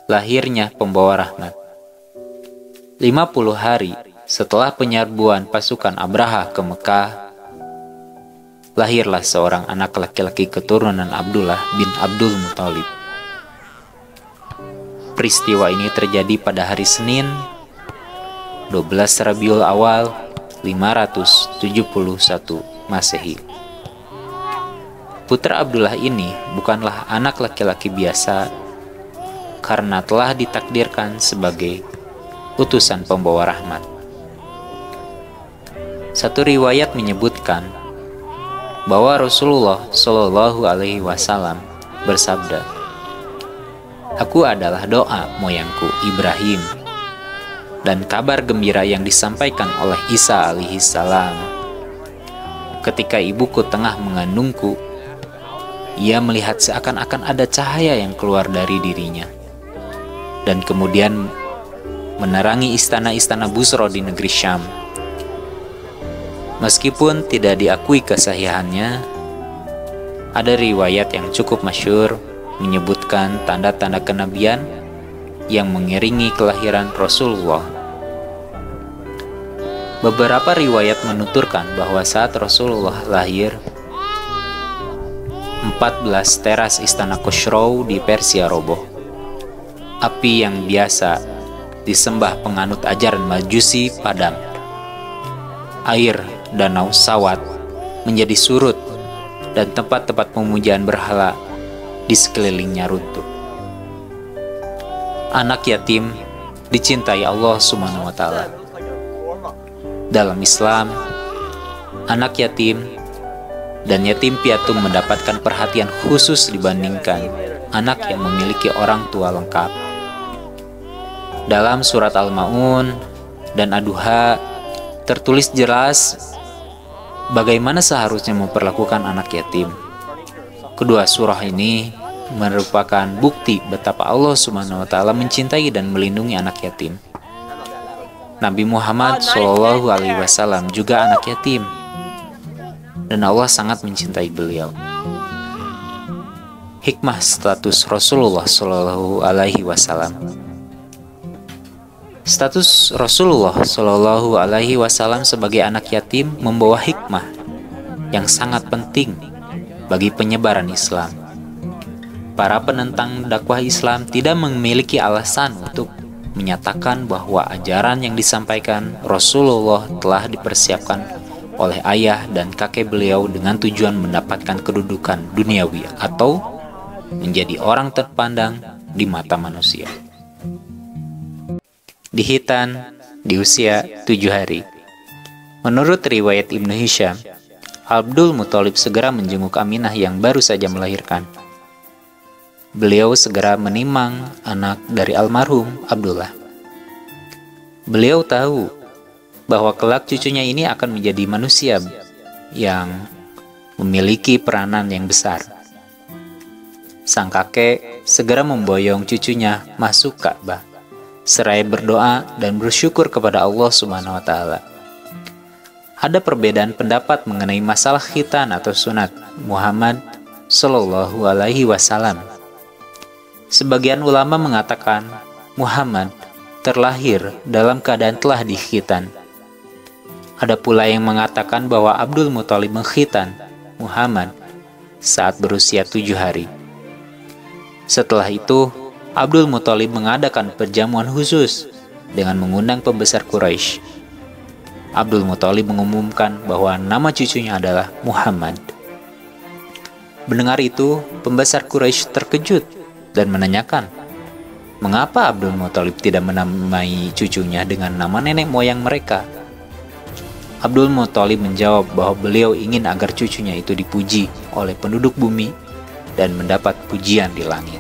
lahirnya pembawa rahmat. 50 hari setelah penyerbuan pasukan Abraha ke Mekah, lahirlah seorang anak laki-laki keturunan Abdullah bin Abdul Muthalib. Peristiwa ini terjadi pada hari Senin, 12 Rabiul Awal 571 Masehi. Putra Abdullah ini bukanlah anak laki-laki biasa karena telah ditakdirkan sebagai utusan pembawa rahmat. Satu riwayat menyebutkan bahwa Rasulullah Shallallahu Alaihi Wasallam bersabda, "Aku adalah doa moyangku Ibrahim dan kabar gembira yang disampaikan oleh Isa alaihi salam. Ketika ibuku tengah mengandungku, ia melihat seakan-akan ada cahaya yang keluar dari dirinya, dan kemudian menerangi istana-istana Busra di negeri Syam. Meskipun tidak diakui kesahihannya, ada riwayat yang cukup masyhur menyebutkan tanda-tanda kenabian yang mengiringi kelahiran Rasulullah. Beberapa riwayat menuturkan bahwa saat Rasulullah lahir, 14 teras istana Khosrow di Persia roboh. Api yang biasa disembah penganut ajaran Majusi padam. Air danau Sawat menjadi surut dan tempat-tempat pemujaan berhala di sekelilingnya runtuh. Anak yatim dicintai Allah Subhanahu wa Ta'ala. Dalam Islam, anak yatim dan yatim piatu mendapatkan perhatian khusus dibandingkan anak yang memiliki orang tua lengkap. Dalam surat Al-Ma'un dan Ad-Duha tertulis jelas bagaimana seharusnya memperlakukan anak yatim. Kedua surah ini merupakan bukti betapa Allah Subhanahu wa Ta'ala mencintai dan melindungi anak yatim. Nabi Muhammad Shallallahu Alaihi Wasallam juga anak yatim, dan Allah sangat mencintai beliau. Hikmah status Rasulullah Shallallahu Alaihi Wasallam. Status Rasulullah Shallallahu Alaihi Wasallam sebagai anak yatim membawa hikmah yang sangat penting bagi penyebaran Islam. Para penentang dakwah Islam tidak memiliki alasan untuk menyatakan bahwa ajaran yang disampaikan Rasulullah telah dipersiapkan oleh ayah dan kakek beliau dengan tujuan mendapatkan kedudukan duniawi atau menjadi orang terpandang di mata manusia. Di Hitan, di usia 7 hari. Menurut riwayat Ibnu Hisham, Abdul Muthalib segera menjenguk Aminah yang baru saja melahirkan. Beliau segera menimang anak dari almarhum Abdullah. Beliau tahu bahwa kelak cucunya ini akan menjadi manusia yang memiliki peranan yang besar. Sang kakek segera memboyong cucunya masuk Ka'bah, seraya berdoa dan bersyukur kepada Allah Subhanahu wa Ta'ala. Ada perbedaan pendapat mengenai masalah khitan atau sunat Muhammad Sallallahu Alaihi Wasallam. Sebagian ulama mengatakan Muhammad terlahir dalam keadaan telah dikhitan. Ada pula yang mengatakan bahwa Abdul Muthalib mengkhitan Muhammad saat berusia 7 hari. Setelah itu, Abdul Muthalib mengadakan perjamuan khusus dengan mengundang pembesar Quraisy. Abdul Muthalib mengumumkan bahwa nama cucunya adalah Muhammad. Mendengar itu, pembesar Quraisy terkejut dan menanyakan, mengapa Abdul Muthalib tidak menamai cucunya dengan nama nenek moyang mereka? Abdul Muthalib menjawab bahwa beliau ingin agar cucunya itu dipuji oleh penduduk bumi dan mendapat pujian di langit.